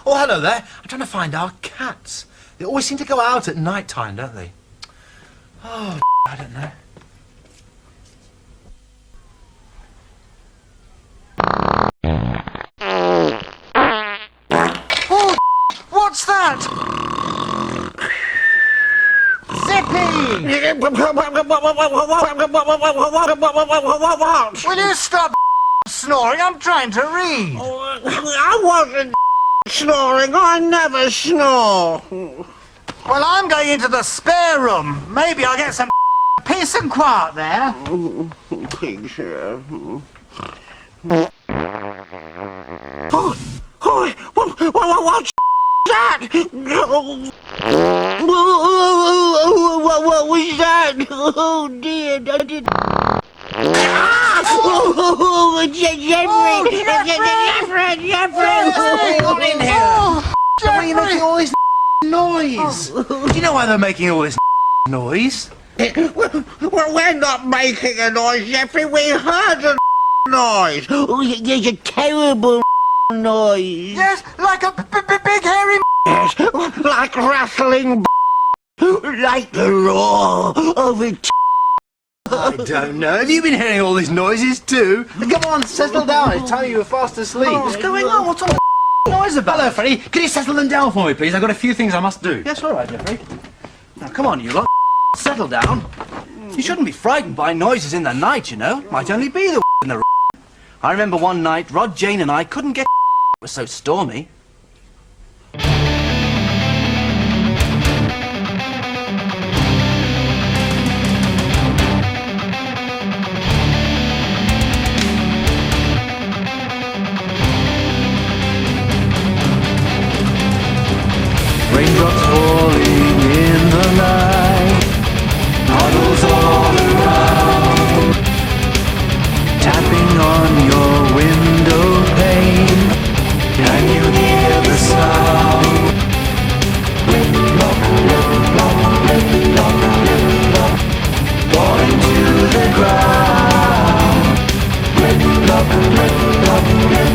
Oh, hello there. I'm trying to find our cats. They always seem to go out at night time, don't they? Oh, I don't know. Oh, what's that? Zippy! Will you stop snoring? I'm trying to read. I wasn't snoring. I never snore. Well, I'm going into the spare room. Maybe I'll get some peace and quiet there. Picture. What's that? What was that? Oh dear, I did. Jeffrey! Come in here! Why are you making all this noise? Do you know why they're making all this noise? Well, we're not making a noise, Jeffrey. We heard a noise. Oh, there's a terrible noise. Yes, like a big hairy Yes, like rattling like the roar of a I don't know. Have you been hearing all these noises too? Come on, settle down. It's time you were fast asleep. What's going on? What's all the noise about? Hello, Freddie. Can you settle them down for me, please? I've got a few things I must do. Yes, all right, Jeffrey. Now, come on, you lot. Settle down. You shouldn't be frightened by noises in the night, you know. Might only be the in the I remember one night, Rod, Jane and I couldn't get it was so stormy. Raindrops falling in the night, puddles all around, tapping on your window pane. Can you hear the sound? Lip lock, lip lock, lip lock, lip lock, falling to the ground. Lip lock, lip lock, lip